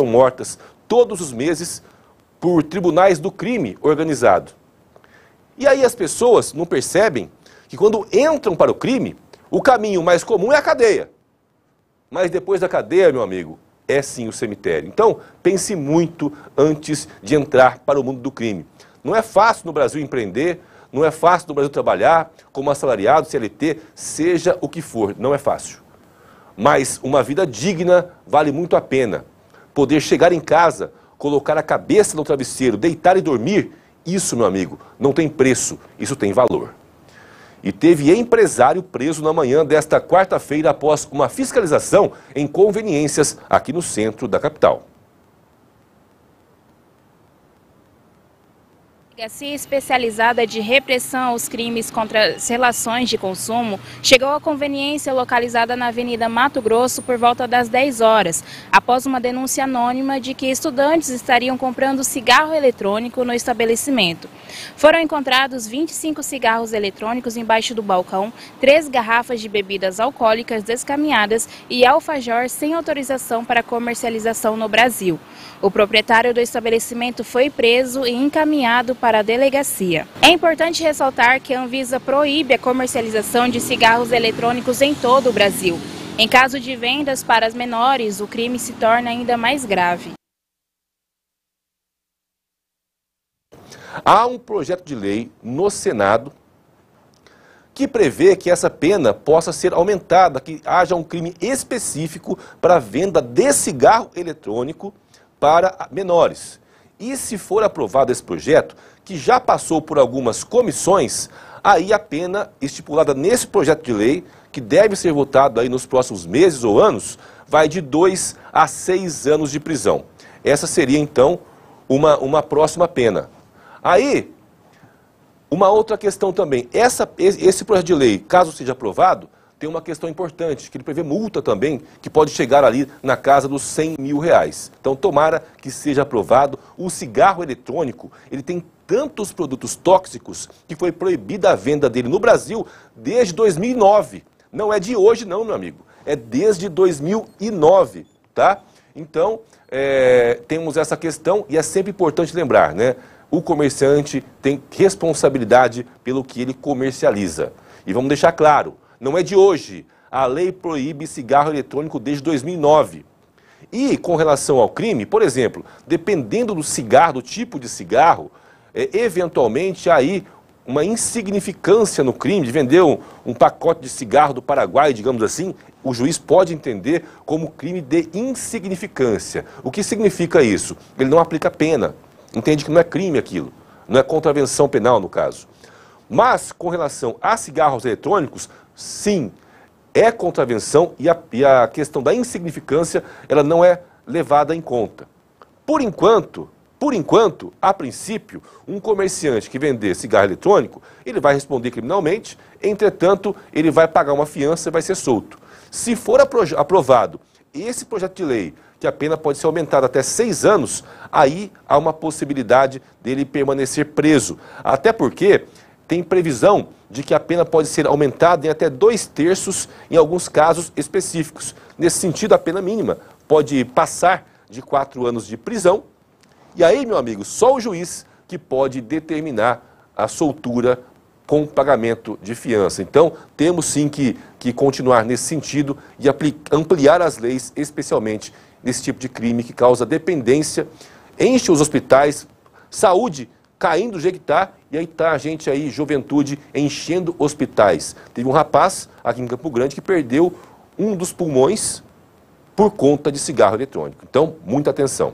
são mortas todos os meses por tribunais do crime organizado. E aí as pessoas não percebem que quando entram para o crime, o caminho mais comum é a cadeia. Mas depois da cadeia, meu amigo, é sim o cemitério. Então, pense muito antes de entrar para o mundo do crime. Não é fácil no Brasil empreender, não é fácil no Brasil trabalhar como assalariado, CLT, seja o que for, não é fácil. Mas uma vida digna vale muito a pena. Poder chegar em casa, colocar a cabeça no travesseiro, deitar e dormir, isso, meu amigo, não tem preço, isso tem valor. E teve empresário preso na manhã desta quarta-feira após uma fiscalização em conveniências aqui no centro da capital. A Delegacia Especializada de Repressão aos Crimes contra as Relações de Consumo chegou à conveniência localizada na Avenida Mato Grosso por volta das 10 horas, após uma denúncia anônima de que estudantes estariam comprando cigarro eletrônico no estabelecimento. Foram encontrados 25 cigarros eletrônicos embaixo do balcão, 3 garrafas de bebidas alcoólicas descaminhadas e alfajor sem autorização para comercialização no Brasil. O proprietário do estabelecimento foi preso e encaminhado para a delegacia. É importante ressaltar que a Anvisa proíbe a comercialização de cigarros eletrônicos em todo o Brasil. Em caso de vendas para as menores, o crime se torna ainda mais grave. Há um projeto de lei no Senado que prevê que essa pena possa ser aumentada, que haja um crime específico para a venda de cigarro eletrônico para menores. E se for aprovado esse projeto, que já passou por algumas comissões, aí a pena estipulada nesse projeto de lei, que deve ser votado aí nos próximos meses ou anos, vai de 2 a 6 anos de prisão. Essa seria então uma próxima pena. Aí, uma outra questão também, esse projeto de lei, caso seja aprovado, tem uma questão importante, que ele prevê multa também, que pode chegar ali na casa dos R$100 mil. Então, tomara que seja aprovado. O cigarro eletrônico, ele tem tantos produtos tóxicos que foi proibida a venda dele no Brasil desde 2009. Não é de hoje não, meu amigo. É desde 2009, tá? Então, temos essa questão e é sempre importante lembrar, né? O comerciante tem responsabilidade pelo que ele comercializa. E vamos deixar claro, não é de hoje. A lei proíbe cigarro eletrônico desde 2009. E com relação ao crime, por exemplo, dependendo do cigarro, do tipo de cigarro, eventualmente aí uma insignificância no crime, de vender um pacote de cigarro do Paraguai, digamos assim, o juiz pode entender como crime de insignificância. O que significa isso? Ele não aplica pena. Entende que não é crime aquilo, não é contravenção penal no caso. Mas, com relação a cigarros eletrônicos, sim, é contravenção e a questão da insignificância, ela não é levada em conta. Por enquanto, a princípio, um comerciante que vender cigarro eletrônico, ele vai responder criminalmente, entretanto, ele vai pagar uma fiança e vai ser solto. Se for aprovado esse projeto de lei, que a pena pode ser aumentada até 6 anos, aí há uma possibilidade dele permanecer preso. Até porque tem previsão de que a pena pode ser aumentada em até 2/3 em alguns casos específicos. Nesse sentido, a pena mínima pode passar de 4 anos de prisão. E aí, meu amigo, só o juiz que pode determinar a soltura com pagamento de fiança. Então, temos sim que continuar nesse sentido e ampliar as leis, especialmente nesse tipo de crime que causa dependência, enche os hospitais, saúde caindo do jeito que está, e aí está a gente aí, juventude, enchendo hospitais. Teve um rapaz aqui em Campo Grande que perdeu um dos pulmões por conta de cigarro eletrônico. Então, muita atenção.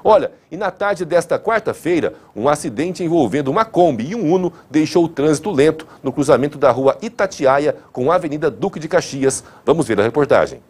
Olha, e na tarde desta quarta-feira, um acidente envolvendo uma Kombi e um Uno deixou o trânsito lento no cruzamento da rua Itatiaia com a Avenida Duque de Caxias. Vamos ver a reportagem.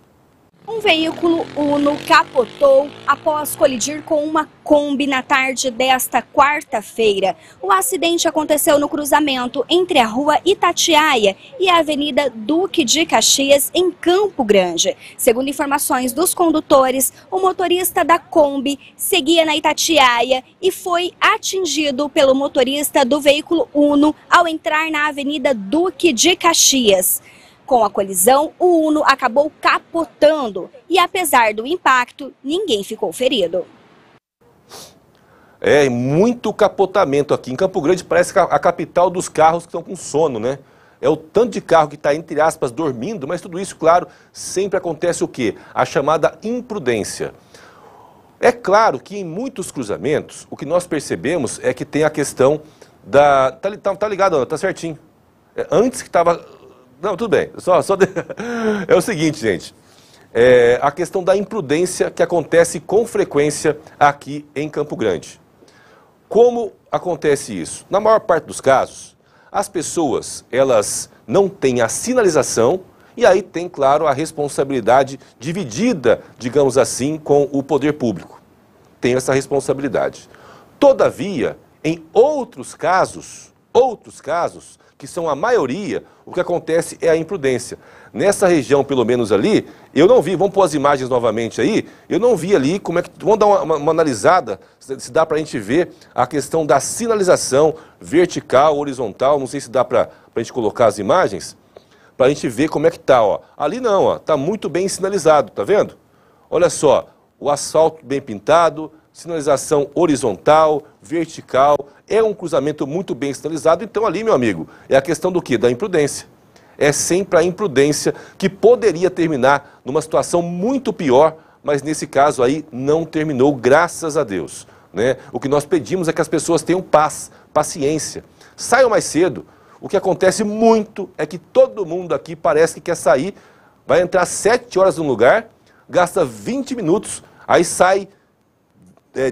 Um veículo Uno capotou após colidir com uma Kombi na tarde desta quarta-feira. O acidente aconteceu no cruzamento entre a rua Itatiaia e a Avenida Duque de Caxias, em Campo Grande. Segundo informações dos condutores, o motorista da Kombi seguia na Itatiaia e foi atingido pelo motorista do veículo Uno ao entrar na Avenida Duque de Caxias. Com a colisão, o Uno acabou capotando e, apesar do impacto, ninguém ficou ferido. É, muito capotamento aqui. Em Campo Grande parece a capital dos carros que estão com sono, né? É o tanto de carro que está, entre aspas, dormindo, mas tudo isso, claro, sempre acontece o quê? A chamada imprudência. É claro que em muitos cruzamentos, o que nós percebemos é que tem a questão da... Tá ligado, Ana? Tá certinho. Antes que estava... Não, tudo bem. É o seguinte, gente. É a questão da imprudência que acontece com frequência aqui em Campo Grande. Como acontece isso? Na maior parte dos casos, as pessoas, elas não têm a sinalização e aí tem, claro, a responsabilidade dividida, digamos assim, com o poder público. Tem essa responsabilidade. Todavia, em outros casos, que são a maioria, o que acontece é a imprudência. Nessa região, pelo menos ali, eu não vi, vamos pôr as imagens novamente aí, eu não vi ali como é que... Vamos dar uma analisada, se dá para a gente ver a questão da sinalização vertical, horizontal, não sei se dá para a gente colocar as imagens, para a gente ver como é que tá, ó. Ali não, ó, tá muito bem sinalizado, tá vendo? Olha só, o asfalto bem pintado, sinalização horizontal, vertical, é um cruzamento muito bem sinalizado, então ali, meu amigo, é a questão do quê? Da imprudência. É sempre a imprudência que poderia terminar numa situação muito pior, mas nesse caso aí não terminou, graças a Deus, né? O que nós pedimos é que as pessoas tenham paz, paciência, saiam mais cedo. O que acontece muito é que todo mundo aqui parece que quer sair, vai entrar 7 horas no lugar, gasta 20 minutos, aí sai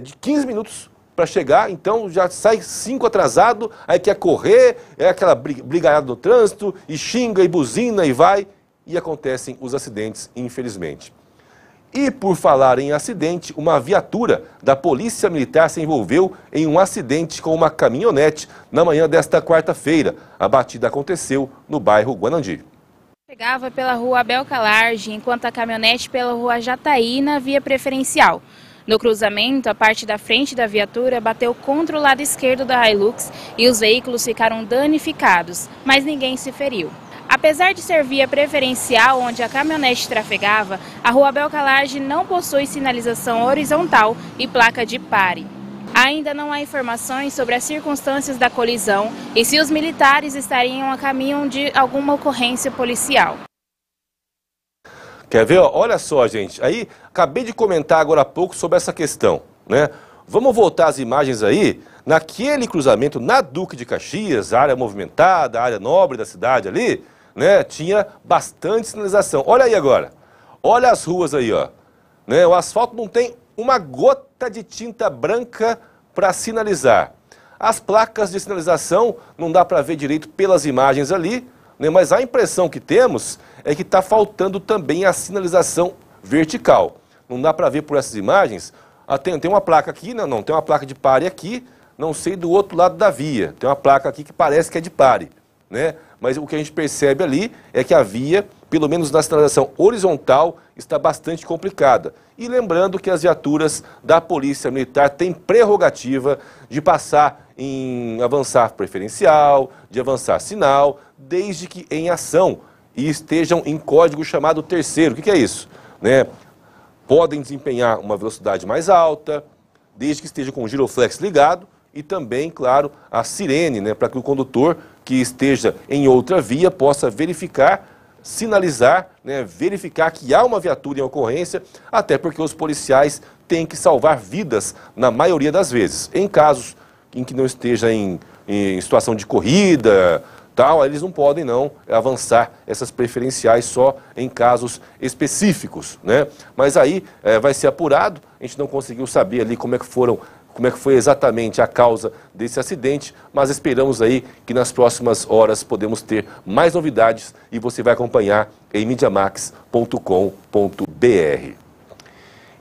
de 15 minutos para chegar, então já sai 5 atrasado, aí quer correr, é aquela brigaiada no trânsito, e xinga, e buzina, e vai, e acontecem os acidentes, infelizmente. E por falar em acidente, uma viatura da Polícia Militar se envolveu em um acidente com uma caminhonete na manhã desta quarta-feira. A batida aconteceu no bairro Guanandi. Chegava pela rua Abel Calarge, enquanto a caminhonete pela rua Jataí na via preferencial. No cruzamento, a parte da frente da viatura bateu contra o lado esquerdo da Hilux e os veículos ficaram danificados, mas ninguém se feriu. Apesar de ser via preferencial onde a caminhonete trafegava, a rua Abel Calarge não possui sinalização horizontal e placa de pare. Ainda não há informações sobre as circunstâncias da colisão e se os militares estariam a caminho de alguma ocorrência policial. Quer ver? Olha só, gente, aí acabei de comentar agora há pouco sobre essa questão, né? Vamos voltar as imagens aí, naquele cruzamento na Duque de Caxias, área movimentada, área nobre da cidade ali, né? Tinha bastante sinalização. Olha aí agora, olha as ruas aí, ó, né? O asfalto não tem uma gota de tinta branca para sinalizar. As placas de sinalização não dá para ver direito pelas imagens ali, né? Mas a impressão que temos é que está faltando também a sinalização vertical. Não dá para ver por essas imagens. Tem uma placa aqui, não, tem uma placa de pare aqui, não sei do outro lado da via. Tem uma placa aqui que parece que é de pare, né? Mas o que a gente percebe ali é que a via, pelo menos na sinalização horizontal, está bastante complicada. E lembrando que as viaturas da Polícia Militar têm prerrogativa de passar em avançar preferencial, de avançar sinal, desde que em ação e estejam em código chamado terceiro. O que é isso? Né? Podem desempenhar uma velocidade mais alta, desde que esteja com o giroflex ligado e também, claro, a sirene, né, para que o condutor que esteja em outra via possa verificar, sinalizar, né, verificar que há uma viatura em ocorrência, até porque os policiais têm que salvar vidas na maioria das vezes. Em casos em que não esteja em situação de corrida, tal, eles não podem não avançar essas preferenciais só em casos específicos, né? Mas aí vai ser apurado, a gente não conseguiu saber ali como é que foi exatamente a causa desse acidente, mas esperamos aí que nas próximas horas podemos ter mais novidades e você vai acompanhar em mediamax.com.br.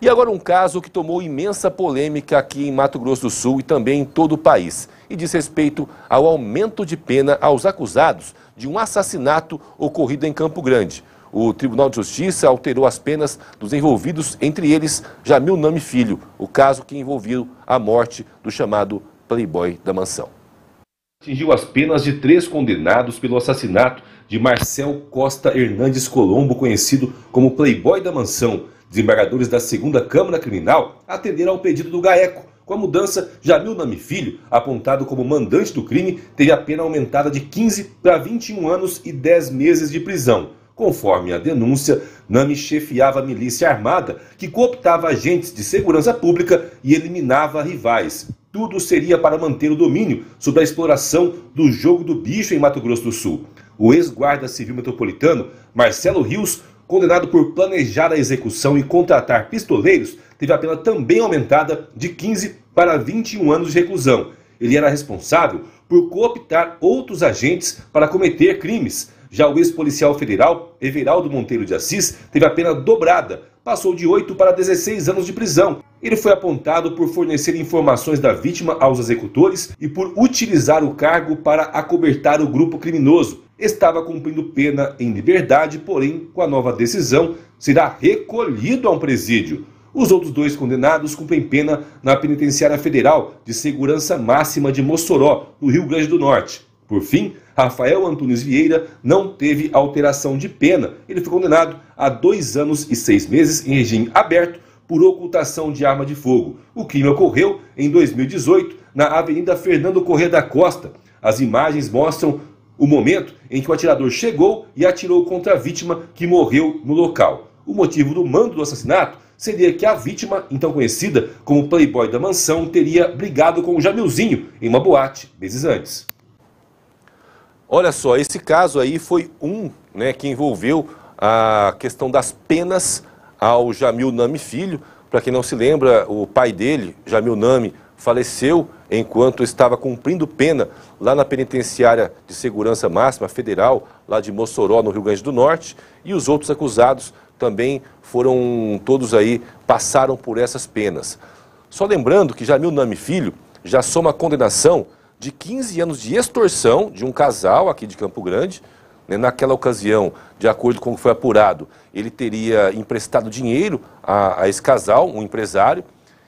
E agora um caso que tomou imensa polêmica aqui em Mato Grosso do Sul e também em todo o país, e diz respeito ao aumento de pena aos acusados de um assassinato ocorrido em Campo Grande. O Tribunal de Justiça alterou as penas dos envolvidos, entre eles Jamil Nami Filho, o caso que envolveu a morte do chamado Playboy da mansão. Atingiu as penas de 3 condenados pelo assassinato de Marcel Costa Hernandes Colombo, conhecido como Playboy da Mansão. Desembargadores da 2ª Câmara Criminal atenderam ao pedido do GAECO. Com a mudança, Jamil Nami Filho, apontado como mandante do crime, teve a pena aumentada de 15 para 21 anos e 10 meses de prisão. Conforme a denúncia, Nami chefiava a milícia armada que cooptava agentes de segurança pública e eliminava rivais. Tudo seria para manter o domínio sobre a exploração do jogo do bicho em Mato Grosso do Sul. O ex-guarda civil metropolitano, Marcelo Rios, condenado por planejar a execução e contratar pistoleiros, teve a pena também aumentada de 15 para 21 anos de reclusão. Ele era responsável por cooptar outros agentes para cometer crimes. Já o ex-policial federal, Everaldo Monteiro de Assis, teve a pena dobrada, passou de 8 para 16 anos de prisão. Ele foi apontado por fornecer informações da vítima aos executores e por utilizar o cargo para acobertar o grupo criminoso. Estava cumprindo pena em liberdade, porém, com a nova decisão, será recolhido a um presídio. Os outros 2 condenados cumprem pena na Penitenciária Federal de Segurança Máxima de Mossoró, no Rio Grande do Norte. Por fim, Rafael Antunes Vieira não teve alteração de pena. Ele foi condenado a 2 anos e 6 meses em regime aberto por ocultação de arma de fogo. O crime ocorreu em 2018 na Avenida Fernando Corrêa da Costa. As imagens mostram o momento em que o atirador chegou e atirou contra a vítima, que morreu no local. O motivo do mando do assassinato seria que a vítima, então conhecida como Playboy da Mansão, teria brigado com o Jamilzinho em uma boate meses antes. Olha só, esse caso aí foi que envolveu a questão das penas ao Jamil Nami Filho. Para quem não se lembra, o pai dele, Jamil Nami, faleceu enquanto estava cumprindo pena lá na Penitenciária de Segurança Máxima Federal, lá de Mossoró, no Rio Grande do Norte, e os outros acusados também foram, todos aí, passaram por essas penas. Só lembrando que Jamil Nami Filho já soma condenação de 15 anos de extorsão de um casal aqui de Campo Grande. Naquela ocasião, de acordo com o que foi apurado, ele teria emprestado dinheiro a esse casal, um empresário,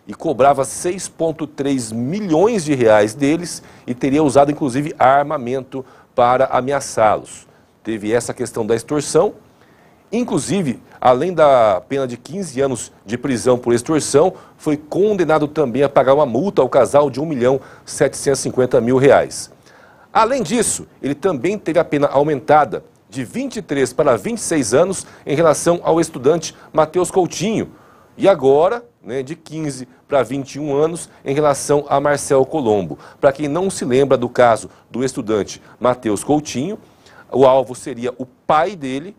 e cobrava 6,3 milhões de reais deles e teria usado inclusive armamento para ameaçá-los. Teve essa questão da extorsão. Inclusive, além da pena de 15 anos de prisão por extorsão, foi condenado também a pagar uma multa ao casal de R$ 1.750.000. Além disso, ele também teve a pena aumentada de 23 para 26 anos em relação ao estudante Matheus Coutinho. E agora, de 15 para 21 anos em relação a Marcel Colombo. Para quem não se lembra do caso do estudante Matheus Coutinho, o alvo seria o pai dele,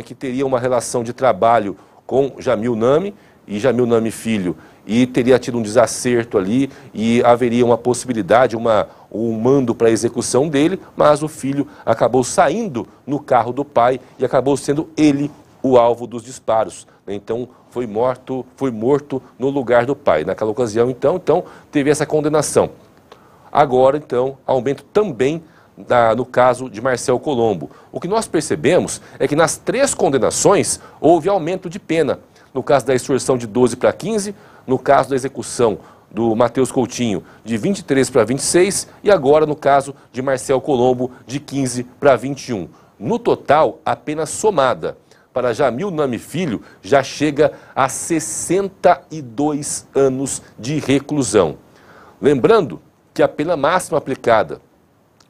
que teria uma relação de trabalho com Jamil Nami e Jamil Nami Filho, e teria tido um desacerto ali e haveria uma possibilidade, um mando para a execução dele, mas o filho acabou saindo no carro do pai e acabou sendo ele o alvo dos disparos. Então foi morto no lugar do pai. Naquela ocasião, então teve essa condenação. Agora, então, aumento também no caso de Marcel Colombo. O que nós percebemos é que nas 3 condenações houve aumento de pena. No caso da extorsão de 12 para 15, no caso da execução do Matheus Coutinho de 23 para 26 e agora no caso de Marcel Colombo de 15 para 21. No total, a pena somada para Jamil Nami Filho já chega a 62 anos de reclusão. Lembrando que a pena máxima aplicada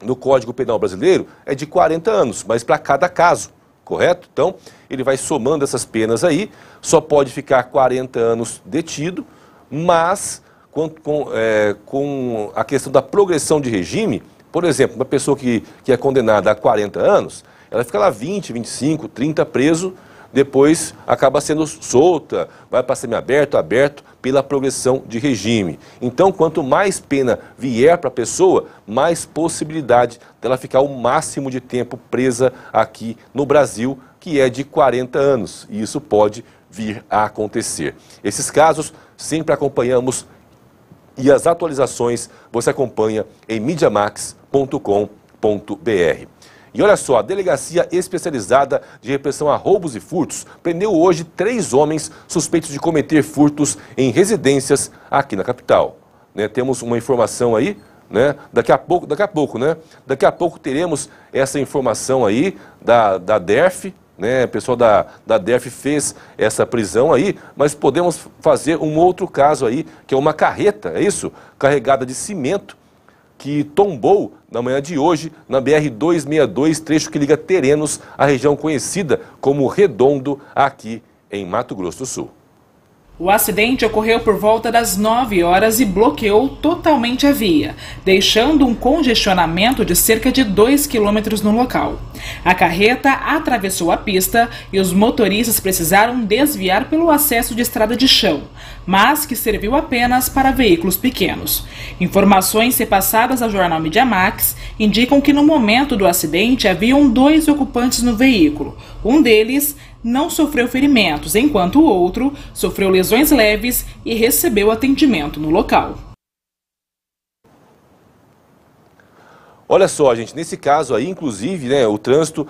no Código Penal brasileiro é de 40 anos, mas para cada caso, correto? Então, ele vai somando essas penas aí, só pode ficar 40 anos detido, mas com a questão da progressão de regime, por exemplo, uma pessoa que é condenada a 40 anos, ela fica lá 20, 25, 30 preso, depois acaba sendo solta, vai para semiaberto, aberto, pela progressão de regime. Então, quanto mais pena vier para a pessoa, mais possibilidade dela ficar o máximo de tempo presa aqui no Brasil, que é de 40 anos. E isso pode vir a acontecer. Esses casos sempre acompanhamos e as atualizações você acompanha em mediamax.com.br. E olha só, a Delegacia Especializada de Repressão a Roubos e Furtos prendeu hoje 3 homens suspeitos de cometer furtos em residências aqui na capital. Temos uma informação aí né? Daqui a pouco, né? Daqui a pouco teremos essa informação aí da DERF, né? O pessoal da DERF fez essa prisão aí, mas podemos fazer um outro caso aí, que é uma carreta, é isso? Carregada de cimento, que tombou na manhã de hoje na BR-262, trecho que liga Terenos à região conhecida como Redondo, aqui em Mato Grosso do Sul. O acidente ocorreu por volta das 9 horas e bloqueou totalmente a via, deixando um congestionamento de cerca de 2 quilômetros no local. A carreta atravessou a pista e os motoristas precisaram desviar pelo acesso de estrada de chão, mas que serviu apenas para veículos pequenos. Informações repassadas ao jornal Mídia Max indicam que no momento do acidente haviam 2 ocupantes no veículo. Um deles não sofreu ferimentos, enquanto o outro sofreu lesões leves e recebeu atendimento no local. Olha só, gente, nesse caso aí, inclusive, né, o trânsito,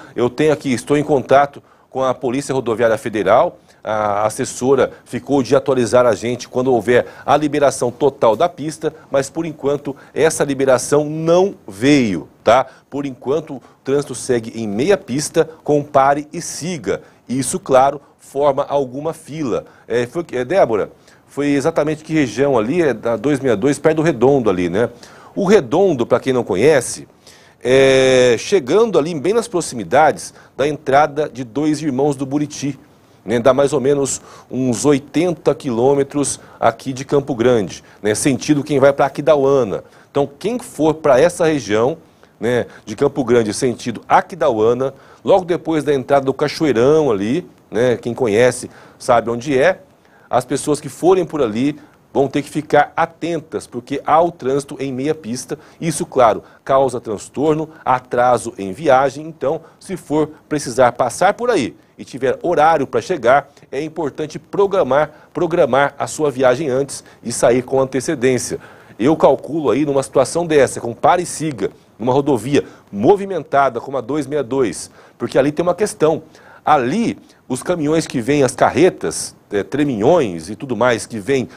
estou em contato com a Polícia Rodoviária Federal. A assessora ficou de atualizar a gente quando houver a liberação total da pista, mas por enquanto essa liberação não veio, tá? Por enquanto o trânsito segue em meia pista com pare e siga. Isso, claro, forma alguma fila. Débora, foi exatamente que região ali? Da 262, perto do Redondo ali, né? O Redondo, para quem não conhece, chegando ali bem nas proximidades da entrada de Dois Irmãos do Buriti, né? Dá mais ou menos uns 80 quilômetros aqui de Campo Grande, né? Sentido quem vai para Aquidauana. Então, quem for para essa região, né, de Campo Grande, sentido Aquidauana, logo depois da entrada do Cachoeirão ali, né, quem conhece sabe onde é, as pessoas que forem por ali vão ter que ficar atentas, porque há o trânsito em meia pista. Isso, claro, causa transtorno, atraso em viagem. Então, se for precisar passar por aí e tiver horário para chegar, é importante programar a sua viagem antes e sair com antecedência. Eu calculo aí numa situação dessa, com pare e siga, numa rodovia movimentada como a 262, porque ali tem uma questão. Ali, os caminhões que vêm, as carretas, treminhões e tudo mais, que vem,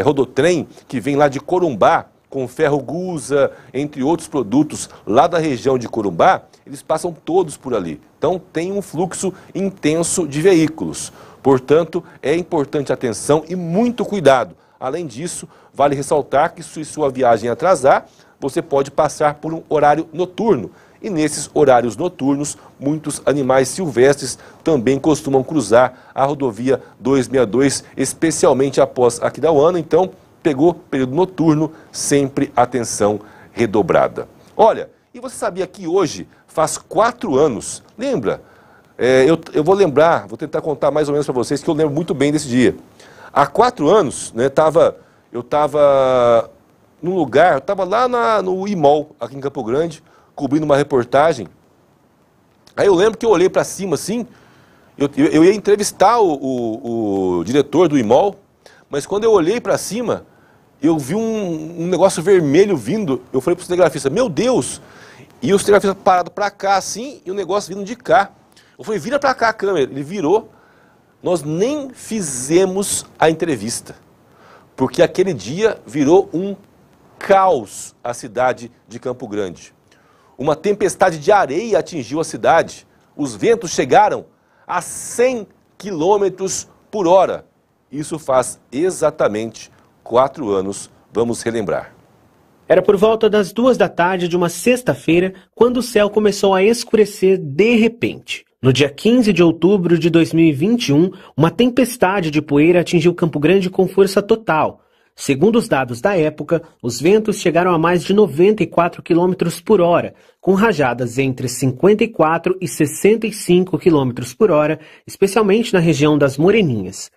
rodotrem, que vem lá de Corumbá, com ferro gusa, entre outros produtos lá da região de Corumbá, eles passam todos por ali. Então, tem um fluxo intenso de veículos. Portanto, é importante atenção e muito cuidado. Além disso, vale ressaltar que se sua viagem atrasar, você pode passar por um horário noturno. E nesses horários noturnos, muitos animais silvestres também costumam cruzar a rodovia 262, especialmente após Aquidauana. Então, pegou período noturno, sempre atenção redobrada. Olha, e você sabia que hoje faz 4 anos, lembra? Eu vou lembrar, vou tentar contar mais ou menos para vocês, que eu lembro muito bem desse dia. Há 4 anos, né, eu estava num lugar, eu estava lá no IMOL, aqui em Campo Grande, cobrindo uma reportagem. Aí eu lembro que eu olhei para cima assim, eu ia entrevistar o diretor do IMOL, mas quando eu olhei para cima, eu vi um negócio vermelho vindo. Eu falei para o cinegrafista, meu Deus! E o cinegrafista parado para cá assim, e o negócio vindo de cá. Eu falei, vira para cá a câmera. Ele virou. Nós nem fizemos a entrevista, porque aquele dia virou um caos a cidade de Campo Grande. Uma tempestade de areia atingiu a cidade. Os ventos chegaram a 100 quilômetros por hora. Isso faz exatamente 4 anos, vamos relembrar. Era por volta das 2 da tarde de uma sexta-feira, quando o céu começou a escurecer de repente. No dia 15 de outubro de 2021, uma tempestade de poeira atingiu Campo Grande com força total. Segundo os dados da época, os ventos chegaram a mais de 94 km por hora, com rajadas entre 54 e 65 km por hora, especialmente na região das Moreninhas.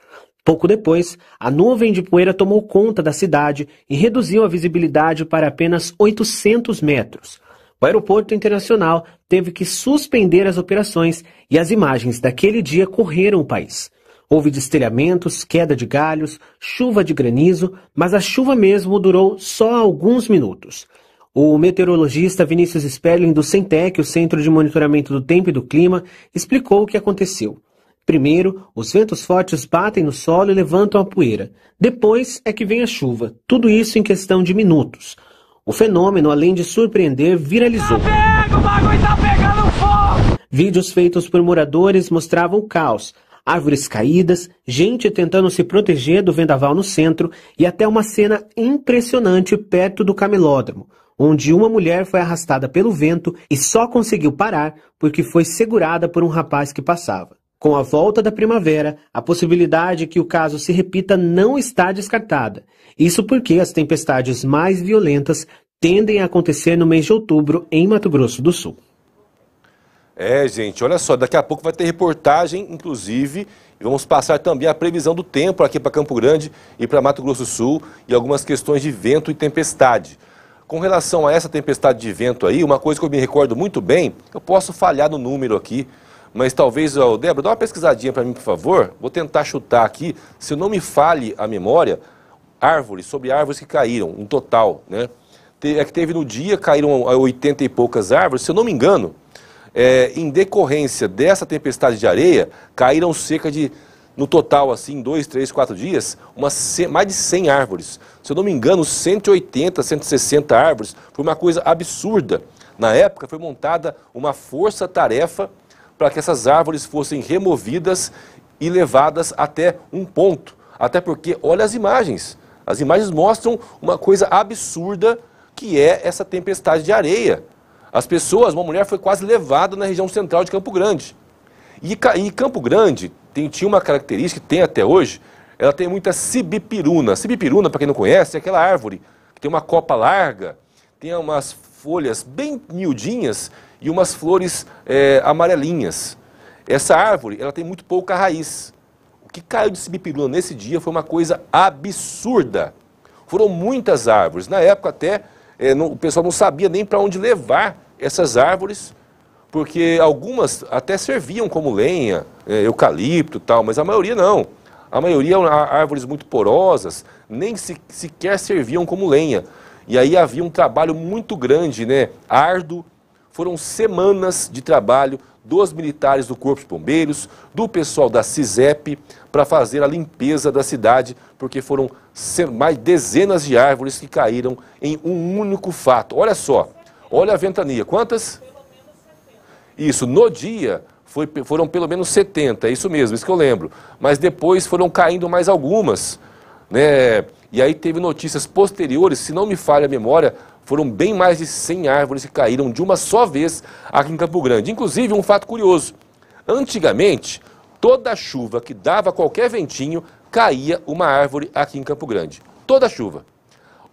Pouco depois, a nuvem de poeira tomou conta da cidade e reduziu a visibilidade para apenas 800 metros. O aeroporto internacional teve que suspender as operações e as imagens daquele dia correram o país. Houve destelhamentos, queda de galhos, chuva de granizo, mas a chuva mesmo durou só alguns minutos. O meteorologista Vinícius Sperling do Centec, o Centro de Monitoramento do Tempo e do Clima, explicou o que aconteceu. Primeiro, os ventos fortes batem no solo e levantam a poeira. Depois é que vem a chuva, tudo isso em questão de minutos. O fenômeno, além de surpreender, viralizou. O bagulho tá pegando fogo! Vídeos feitos por moradores mostravam o caos. Árvores caídas, gente tentando se proteger do vendaval no centro e até uma cena impressionante perto do camelódromo, onde uma mulher foi arrastada pelo vento e só conseguiu parar porque foi segurada por um rapaz que passava. Com a volta da primavera, a possibilidade que o caso se repita não está descartada. Isso porque as tempestades mais violentas tendem a acontecer no mês de outubro em Mato Grosso do Sul. Gente, olha só, daqui a pouco vai ter reportagem, inclusive, e vamos passar também a previsão do tempo aqui para Campo Grande e para Mato Grosso do Sul e algumas questões de vento e tempestade. Com relação a essa tempestade de vento aí, uma coisa que eu me recordo muito bem, eu posso falhar no número aqui, mas talvez, Débora, dá uma pesquisadinha para mim, por favor. Vou tentar chutar aqui, se não me falhe a memória, sobre árvores que caíram, um total, né? É que teve no dia, caíram 80 e poucas árvores, se eu não me engano, em decorrência dessa tempestade de areia, caíram cerca de, no total, assim, 2, 3, 4 dias, mais de 100 árvores. Se eu não me engano, 180, 160 árvores, foi uma coisa absurda. Na época, foi montada uma força-tarefa para que essas árvores fossem removidas e levadas até um ponto. Até porque, olha as imagens mostram uma coisa absurda que é essa tempestade de areia. As pessoas, uma mulher foi quase levada na região central de Campo Grande. E Campo Grande tinha uma característica, que tem até hoje, ela tem muita sibipiruna. Sibipiruna, para quem não conhece, é aquela árvore que tem uma copa larga, tem umas folhas bem miudinhas e umas flores amarelinhas. Essa árvore, ela tem muito pouca raiz. O que caiu de sibipiruna nesse dia foi uma coisa absurda. Foram muitas árvores. Na época até, o pessoal não sabia nem para onde levar essas árvores, porque algumas até serviam como lenha, eucalipto e tal, mas a maioria não. A maioria eram árvores muito porosas, nem sequer serviam como lenha. E aí havia um trabalho muito grande, árduo. Foram semanas de trabalho dos militares do Corpo de Bombeiros, do pessoal da CISEP, para fazer a limpeza da cidade, porque foram mais dezenas de árvores que caíram em um único fato. Olha só, olha a ventania. Quantas? Isso, no dia foram pelo menos 70, é isso mesmo, isso que eu lembro. Mas depois foram caindo mais algumas, E aí teve notícias posteriores, se não me falha a memória, foram bem mais de 100 árvores que caíram de uma só vez aqui em Campo Grande. Inclusive, um fato curioso, antigamente, toda chuva que dava qualquer ventinho, caía uma árvore aqui em Campo Grande. Toda chuva.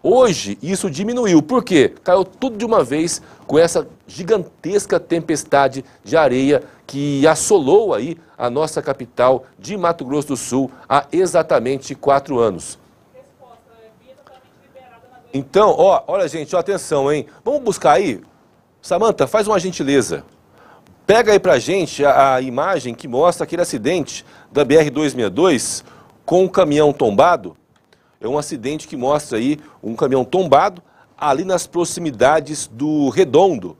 Hoje, isso diminuiu. Por quê? Caiu tudo de uma vez com essa gigantesca tempestade de areia que assolou aí a nossa capital de Mato Grosso do Sul há exatamente 4 anos. Então, olha gente, atenção, hein? Vamos buscar aí. Samanta, faz uma gentileza. Pega aí pra gente a imagem que mostra aquele acidente da BR-262 com um caminhão tombado. É um acidente que mostra aí um caminhão tombado ali nas proximidades do Redondo,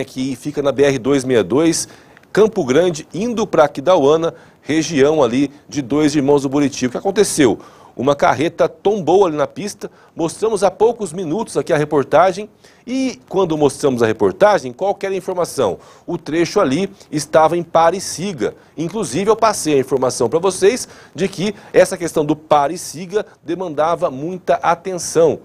que fica na BR-262, Campo Grande, indo para Aquidauana, região ali de Dois Irmãos do Buriti. O que aconteceu? Uma carreta tombou ali na pista, mostramos há poucos minutos aqui a reportagem e quando mostramos a reportagem, qual que era a informação? O trecho ali estava em pare e siga. Inclusive eu passei a informação para vocês de que essa questão do pare e siga demandava muita atenção.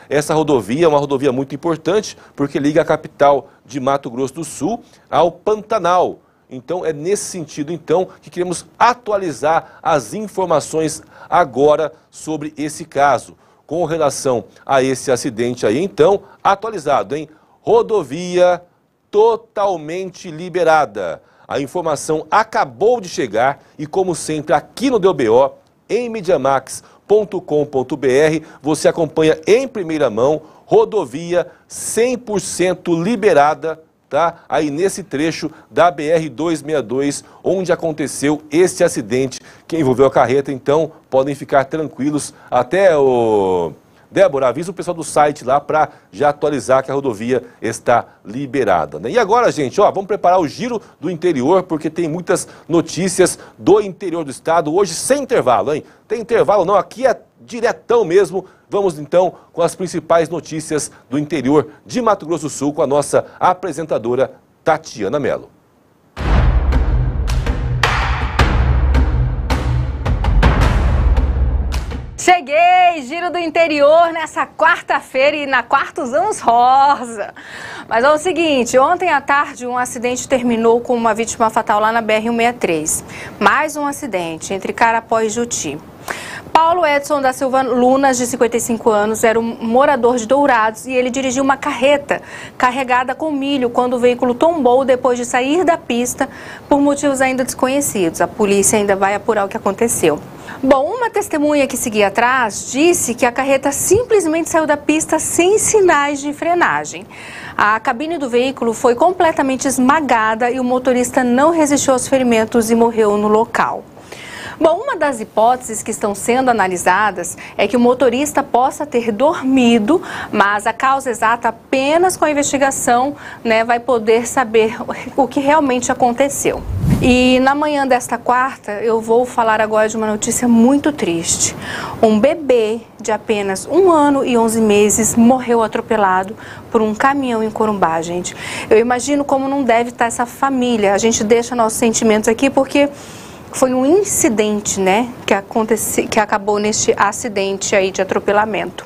Essa rodovia é uma rodovia muito importante porque liga a capital de Mato Grosso do Sul ao Pantanal. Então, é nesse sentido, então, que queremos atualizar as informações agora sobre esse caso. Com relação a esse acidente aí, então, atualizado, hein? Rodovia totalmente liberada. A informação acabou de chegar e, como sempre, aqui no DBO, em mediamax.com.br, você acompanha em primeira mão, rodovia 100% liberada, tá? Aí nesse trecho da BR-262, onde aconteceu esse acidente que envolveu a carreta. Então, podem ficar tranquilos. Até o... Débora, avisa o pessoal do site lá para já atualizar que a rodovia está liberada. E agora, gente, vamos preparar o giro do interior, porque tem muitas notícias do interior do estado, hoje sem intervalo, hein? Tem intervalo não, aqui é diretão mesmo. Vamos então com as principais notícias do interior de Mato Grosso do Sul com a nossa apresentadora Tatiana Mello. Cheguei, Giro do Interior, nessa quarta-feira e na quarta usamos rosa. Mas é o seguinte, ontem à tarde um acidente terminou com uma vítima fatal lá na BR-163. Mais um acidente entre Carapó e Juti. Paulo Edson da Silva Lunas, de 55 anos, era um morador de Dourados e ele dirigiu uma carreta carregada com milho quando o veículo tombou depois de sair da pista por motivos ainda desconhecidos. A polícia ainda vai apurar o que aconteceu. Bom, uma testemunha que seguia atrás disse que a carreta simplesmente saiu da pista sem sinais de frenagem. A cabine do veículo foi completamente esmagada e o motorista não resistiu aos ferimentos e morreu no local. Bom, uma das hipóteses que estão sendo analisadas é que o motorista possa ter dormido, mas a causa exata apenas com a investigação, vai poder saber o que realmente aconteceu. E na manhã desta quarta, eu vou falar agora de uma notícia muito triste. Um bebê de apenas 1 ano e 11 meses morreu atropelado por um caminhão em Corumbá, gente. Eu imagino como não deve estar essa família. A gente deixa nossos sentimentos aqui porque foi um incidente, que acabou neste acidente aí de atropelamento.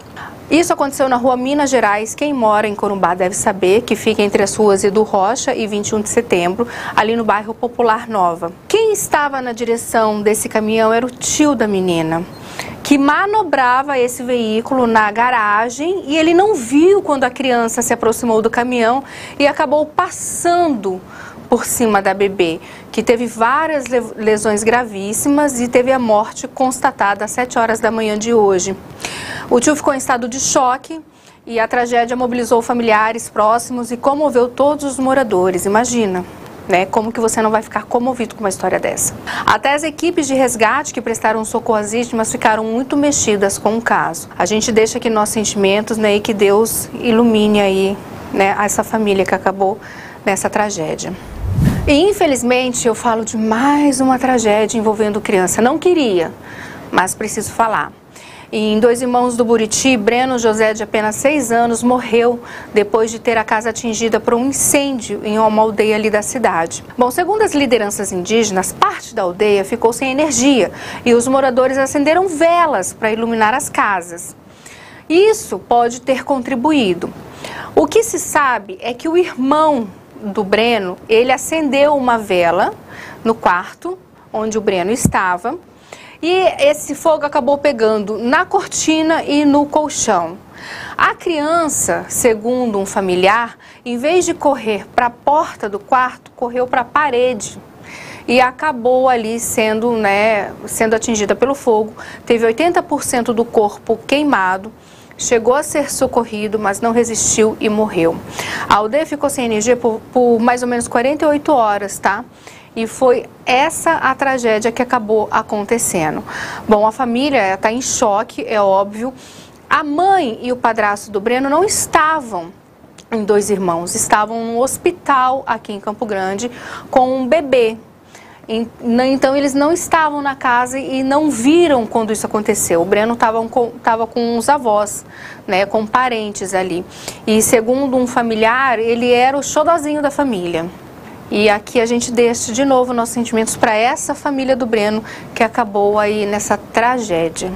Isso aconteceu na rua Minas Gerais. Quem mora em Corumbá deve saber que fica entre as ruas Edu Rocha e 21 de setembro, ali no bairro Popular Nova. Quem estava na direção desse caminhão era o tio da menina, que manobrava esse veículo na garagem e ele não viu quando a criança se aproximou do caminhão e acabou passando por cima da bebê, que teve várias lesões gravíssimas e teve a morte constatada às 7 horas da manhã de hoje. O tio ficou em estado de choque e a tragédia mobilizou familiares próximos e comoveu todos os moradores. Imagina, como que você não vai ficar comovido com uma história dessa? Até as equipes de resgate que prestaram socorro às vítimas ficaram muito mexidas com o caso. A gente deixa aqui nossos sentimentos, e que Deus ilumine aí, essa família que acabou nessa tragédia. E infelizmente eu falo de mais uma tragédia envolvendo criança. Não queria, mas preciso falar. Em Dois Irmãos do Buriti, Breno José, de apenas 6 anos, morreu depois de ter a casa atingida por um incêndio em uma aldeia ali da cidade. Bom, segundo as lideranças indígenas, parte da aldeia ficou sem energia e os moradores acenderam velas para iluminar as casas. Isso pode ter contribuído. O que se sabe é que o irmão do Breno, ele acendeu uma vela no quarto onde o Breno estava e esse fogo acabou pegando na cortina e no colchão. A criança, segundo um familiar, em vez de correr para a porta do quarto, correu para a parede e acabou ali sendo atingida pelo fogo. Teve 80% do corpo queimado. Chegou a ser socorrido, mas não resistiu e morreu. A aldeia ficou sem energia por mais ou menos 48 horas, E foi essa a tragédia que acabou acontecendo. Bom, a família está em choque, é óbvio. A mãe e o padrasto do Breno não estavam em Dois Irmãos, estavam no hospital aqui em Campo Grande com um bebê. Então eles não estavam na casa e não viram quando isso aconteceu. O Breno estava com os avós, com parentes ali. E segundo um familiar, ele era o xodozinho da família. E aqui a gente deixa de novo nossos sentimentos para essa família do Breno que acabou aí nessa tragédia.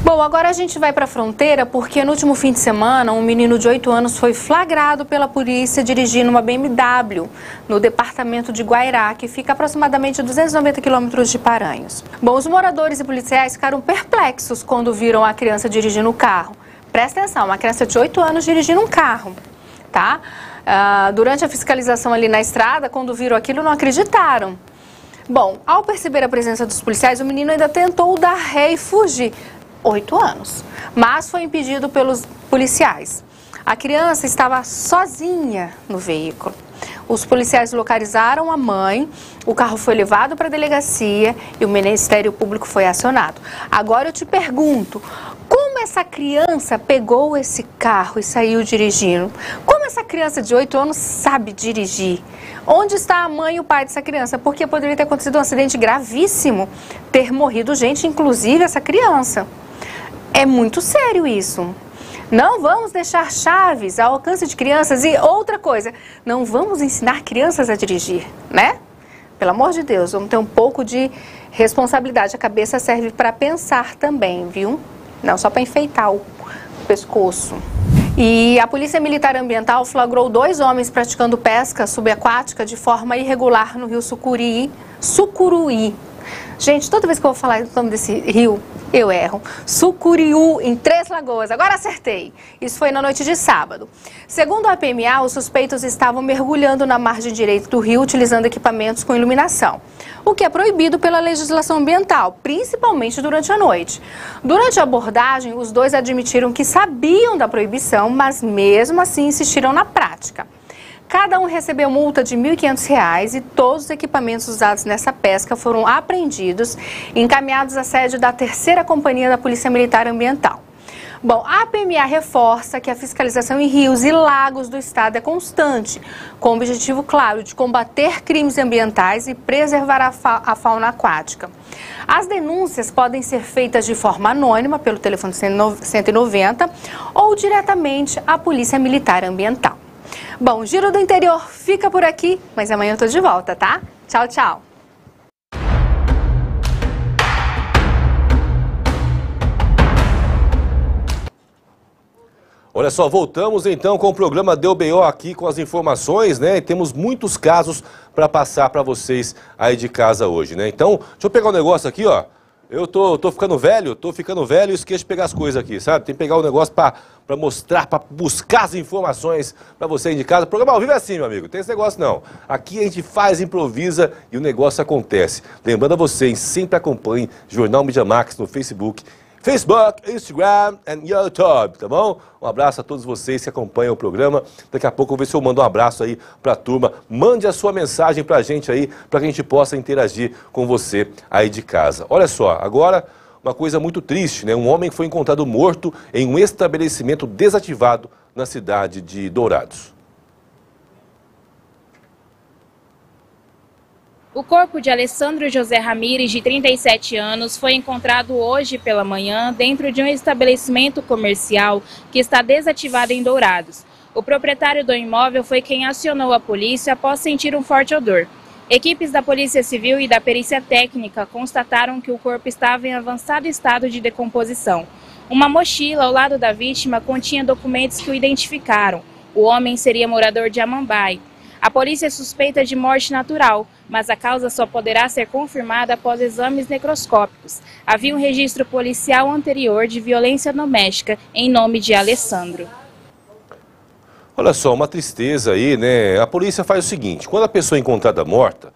Bom, agora a gente vai para a fronteira porque no último fim de semana um menino de 8 anos foi flagrado pela polícia dirigindo uma BMW no departamento de Guairá, que fica aproximadamente a 290 quilômetros de Paranhos. Bom, os moradores e policiais ficaram perplexos quando viram a criança dirigindo o carro. Presta atenção, uma criança de 8 anos dirigindo um carro, durante a fiscalização ali na estrada, quando viram aquilo, não acreditaram. Bom, ao perceber a presença dos policiais, o menino ainda tentou dar ré e fugir. 8 anos, mas foi impedido pelos policiais. A criança estava sozinha no veículo. Os policiais localizaram a mãe, o carro foi levado para a delegacia e o Ministério Público foi acionado. Agora eu te pergunto, como essa criança pegou esse carro e saiu dirigindo? Como essa criança de 8 anos sabe dirigir? Onde está a mãe e o pai dessa criança? Porque poderia ter acontecido um acidente gravíssimo, ter morrido gente, inclusive essa criança. É muito sério isso. Não vamos deixar chaves ao alcance de crianças. E outra coisa, não vamos ensinar crianças a dirigir, né? Pelo amor de Deus, vamos ter um pouco de responsabilidade. A cabeça serve para pensar também, viu? Não só para enfeitar o pescoço. E a Polícia Militar Ambiental flagrou 2 homens praticando pesca subaquática de forma irregular no rio Sucuruí. Gente, toda vez que eu vou falar o nome desse rio, eu erro. Sucuriú, em Três Lagoas. Agora acertei. Isso foi na noite de sábado. Segundo a PMA, os suspeitos estavam mergulhando na margem direita do rio utilizando equipamentos com iluminação, o que é proibido pela legislação ambiental, principalmente durante a noite. Durante a abordagem, os 2 admitiram que sabiam da proibição, mas mesmo assim insistiram na prática. Cada um recebeu multa de R$ 1.500 e todos os equipamentos usados nessa pesca foram apreendidos e encaminhados à sede da 3ª Companhia da Polícia Militar Ambiental. Bom, a PMA reforça que a fiscalização em rios e lagos do estado é constante, com o objetivo claro de combater crimes ambientais e preservar a fauna aquática. As denúncias podem ser feitas de forma anônima pelo telefone 190 ou diretamente à Polícia Militar Ambiental. Bom, o Giro do Interior fica por aqui, mas amanhã eu tô de volta, tá? Tchau, tchau! Olha só, voltamos então com o programa Deu BO aqui com as informações, né? E temos muitos casos para passar para vocês aí de casa hoje, né? Então, deixa eu pegar um negócio aqui, ó. Eu tô ficando velho e esqueço de pegar as coisas aqui, sabe? Tem que pegar o negócio para mostrar, para buscar as informações para você aí de casa. O programa ao vivo é assim, meu amigo, tem esse negócio não. Aqui a gente faz, improvisa e o negócio acontece. Lembrando a vocês, sempre acompanhem Jornal Mídia Max no Facebook, Instagram e YouTube, tá bom? Um abraço a todos vocês que acompanham o programa. Daqui a pouco eu vou ver se eu mando um abraço aí pra turma. Mande a sua mensagem pra gente aí, pra que a gente possa interagir com você aí de casa. Olha só, agora uma coisa muito triste, né? Um homem foi encontrado morto em um estabelecimento desativado na cidade de Dourados. O corpo de Alessandro José Ramírez, de 37 anos, foi encontrado hoje pela manhã dentro de um estabelecimento comercial que está desativado em Dourados. O proprietário do imóvel foi quem acionou a polícia após sentir um forte odor. Equipes da Polícia Civil e da Perícia Técnica constataram que o corpo estava em avançado estado de decomposição. Uma mochila ao lado da vítima continha documentos que o identificaram. O homem seria morador de Amambai. A polícia suspeita de morte natural, mas a causa só poderá ser confirmada após exames necroscópicos. Havia um registro policial anterior de violência doméstica em nome de Alessandro. Olha só, uma tristeza aí, né? A polícia faz o seguinte, quando a pessoa é encontrada morta,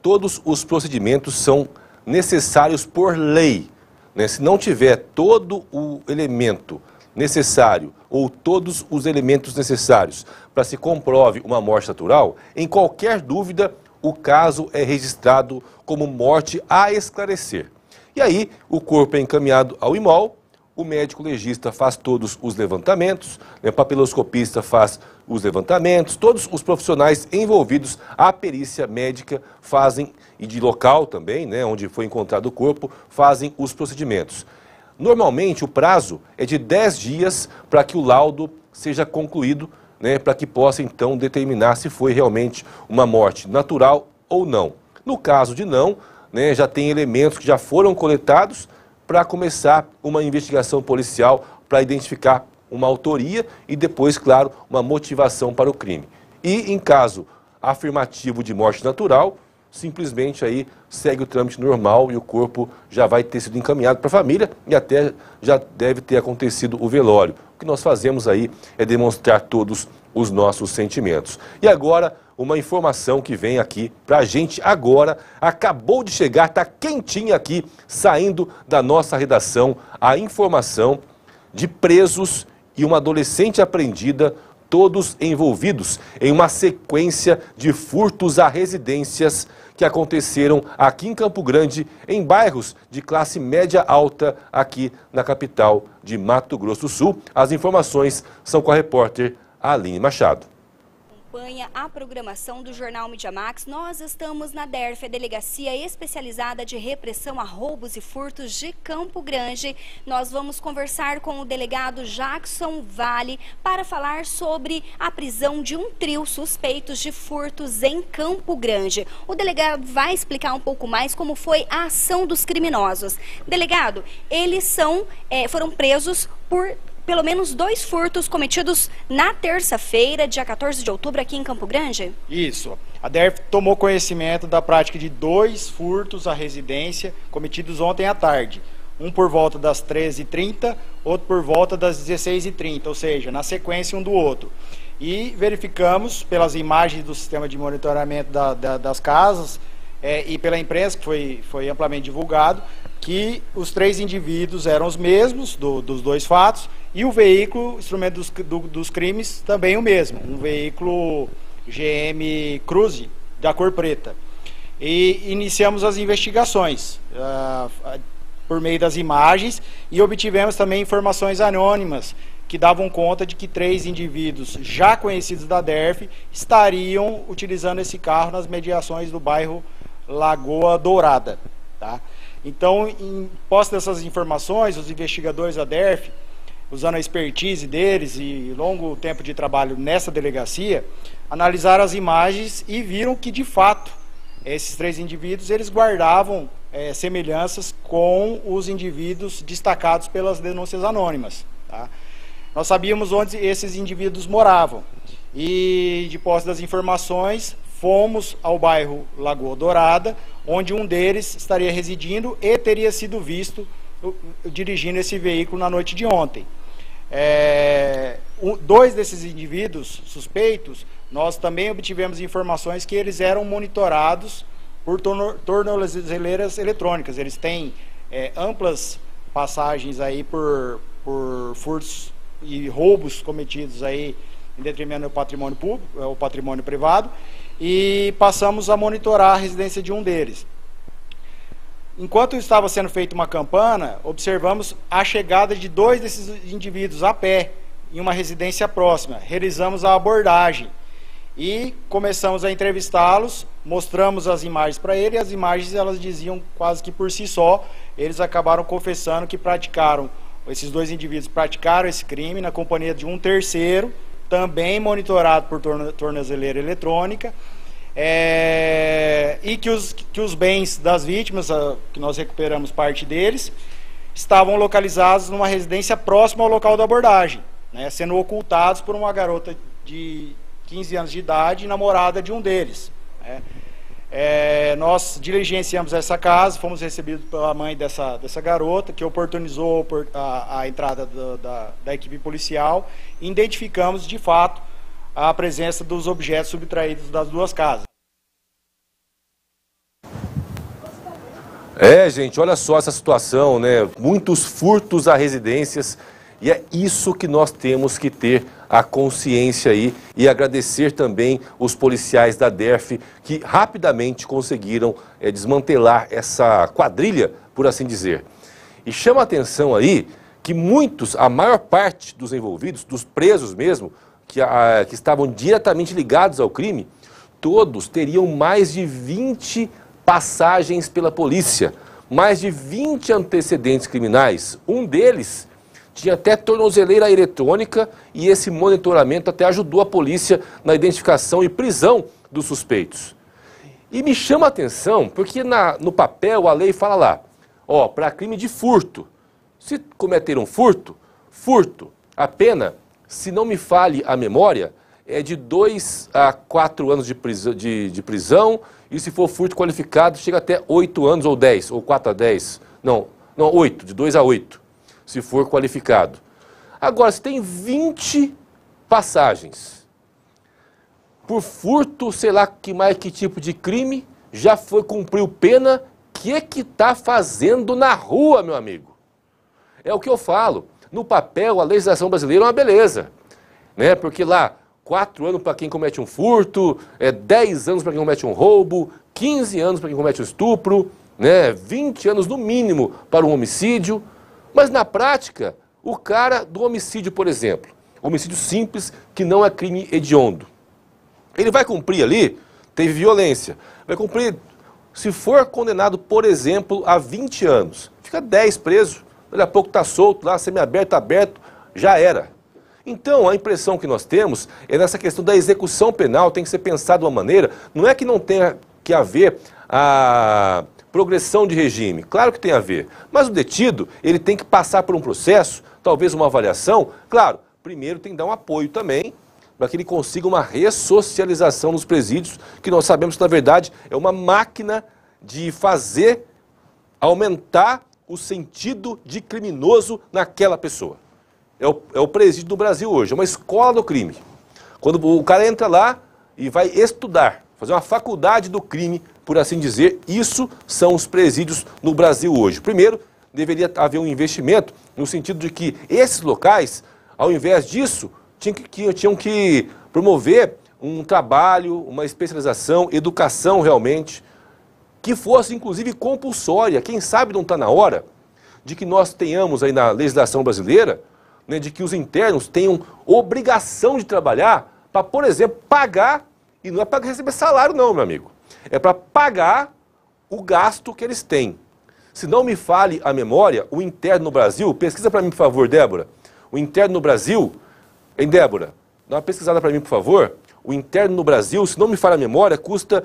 todos os procedimentos são necessários por lei, né? Se não tiver todo o elemento necessário ou todos os elementos necessários para se comprove uma morte natural, em qualquer dúvida, o caso é registrado como morte a esclarecer. E aí, o corpo é encaminhado ao IMOL, o médico legista faz todos os levantamentos, o papiloscopista faz os levantamentos, todos os profissionais envolvidos, a perícia médica fazem, e de local também, né, onde foi encontrado o corpo, fazem os procedimentos. Normalmente, o prazo é de 10 dias para que o laudo seja concluído, né, para que possa, então, determinar se foi realmente uma morte natural ou não. No caso de não, né, já tem elementos que já foram coletados para começar uma investigação policial para identificar uma autoria e depois, claro, uma motivação para o crime. E, em caso afirmativo de morte natural, simplesmente aí segue o trâmite normal e o corpo já vai ter sido encaminhado para a família e até já deve ter acontecido o velório. O que nós fazemos aí é demonstrar todos os nossos sentimentos. E agora, uma informação que vem aqui para a gente agora, acabou de chegar, está quentinha aqui, saindo da nossa redação, a informação de presos e uma adolescente apreendida, todos envolvidos em uma sequência de furtos a residências que aconteceram aqui em Campo Grande, em bairros de classe média alta, aqui na capital de Mato Grosso do Sul. As informações são com a repórter Aline Machado. acompanha a programação do Jornal Mídia Max. Nós estamos na DERF, a Delegacia Especializada de Repressão a Roubos e Furtos de Campo Grande. Nós vamos conversar com o delegado Jackson Vale para falar sobre a prisão de um trio suspeitos de furtos em Campo Grande. O delegado vai explicar um pouco mais como foi a ação dos criminosos. Delegado, eles foram presos por pelo menos 2 furtos cometidos na terça-feira, dia 14 de outubro, aqui em Campo Grande? Isso. A DERF tomou conhecimento da prática de 2 furtos à residência cometidos ontem à tarde. Um por volta das 13h30, outro por volta das 16h30, ou seja, na sequência um do outro. E verificamos pelas imagens do sistema de monitoramento das casas e pela imprensa, que foi amplamente divulgado, que os 3 indivíduos eram os mesmos dos 2 fatos e o veículo, instrumento dos crimes, também o mesmo, um veículo GM Cruze da cor preta. E iniciamos as investigações por meio das imagens e obtivemos também informações anônimas que davam conta de que 3 indivíduos já conhecidos da DERF estariam utilizando esse carro nas mediações do bairro Lagoa Dourada, tá? Então, em posse dessas informações, os investigadores da DERF, usando a expertise deles e longo tempo de trabalho nessa delegacia, analisaram as imagens e viram que, de fato, esses 3 indivíduos, eles guardavam semelhanças com os indivíduos destacados pelas denúncias anônimas, tá? Nós sabíamos onde esses indivíduos moravam e, de posse das informações, fomos ao bairro Lagoa Dourada, onde um deles estaria residindo e teria sido visto dirigindo esse veículo na noite de ontem. 2 desses indivíduos suspeitos, nós também obtivemos informações que eles eram monitorados por tornozeleiras eletrônicas. Eles têm amplas passagens aí por furtos e roubos cometidos aí em detrimento do patrimônio público, o patrimônio privado, e passamos a monitorar a residência de um deles. Enquanto estava sendo feita uma campana, observamos a chegada de 2 desses indivíduos a pé em uma residência próxima. Realizamos a abordagem e começamos a entrevistá-los, mostramos as imagens para ele, e as imagens elas diziam quase que por si só. Eles acabaram confessando que esses 2 indivíduos praticaram esse crime na companhia de um terceiro, também monitorado por tornozeleira eletrônica, e que os bens das vítimas, que nós recuperamos parte deles, estavam localizados numa residência próxima ao local da abordagem, né, sendo ocultados por uma garota de 15 anos de idade, namorada de um deles, né. Nós diligenciamos essa casa, fomos recebidos pela mãe dessa garota, que oportunizou a entrada da equipe policial, e identificamos de fato a presença dos objetos subtraídos das 2 casas. Gente, olha só essa situação, né? Muitos furtos a residências, e é isso que nós temos que ter a consciência aí, e agradecer também os policiais da DERF que rapidamente conseguiram desmantelar essa quadrilha, por assim dizer. E chama a atenção aí que a maior parte dos envolvidos, dos presos mesmo, que estavam diretamente ligados ao crime, todos teriam mais de 20 passagens pela polícia, mais de 20 antecedentes criminais. Um deles tinha até tornozeleira eletrônica, e esse monitoramento até ajudou a polícia na identificação e prisão dos suspeitos. E me chama a atenção porque no papel a lei fala lá, para crime de furto. Se cometer um furto, a pena, se não me falhe a memória, é de 2 a 4 anos de prisão, e se for furto qualificado, chega até 8 anos ou 10, ou 4 a 10, não 8, de 2 a 8. Se for qualificado. Agora, se tem 20 passagens por furto, sei lá que tipo de crime, já cumpriu pena, que está fazendo na rua, meu amigo? É o que eu falo. No papel, a legislação brasileira é uma beleza, né? Porque lá, 4 anos para quem comete um furto, 10 anos para quem comete um roubo, 15 anos para quem comete um estupro, né? 20 anos no mínimo para um homicídio. Mas na prática, o cara do homicídio, por exemplo, homicídio simples, que não é crime hediondo, Ele vai cumprir ali, teve violência, vai cumprir, se for condenado, por exemplo, a 20 anos, fica 10 preso, daqui a pouco está solto lá, semiaberto, aberto, já era. Então, a impressão que nós temos é nessa questão da execução penal, tem que ser pensado de uma maneira, não é que não tenha que haver a progressão de regime, claro que tem a ver, mas o detido, ele tem que passar por um processo, talvez uma avaliação, claro, primeiro tem que dar um apoio também, para que ele consiga uma ressocialização nos presídios, que nós sabemos que, na verdade, é uma máquina de fazer aumentar o sentido de criminoso naquela pessoa. É o presídio do Brasil hoje, é uma escola do crime. Quando o cara entra lá e vai estudar, fazer uma faculdade do crime, por assim dizer, isso são os presídios no Brasil hoje. Primeiro, deveria haver um investimento no sentido de que esses locais, ao invés disso, tinham que promover um trabalho, uma especialização, educação realmente, que fosse inclusive compulsória. Quem sabe não está na hora de que nós tenhamos aí na legislação brasileira, né, de que os internos tenham obrigação de trabalhar para, por exemplo, pagar, e não é para receber salário não, meu amigo, é para pagar o gasto que eles têm. Se não me falhe a memória, o interno no Brasil, pesquisa para mim, por favor, Débora, o interno no Brasil, hein, Débora, dá uma pesquisada para mim, por favor, o interno no Brasil, se não me falha a memória, custa,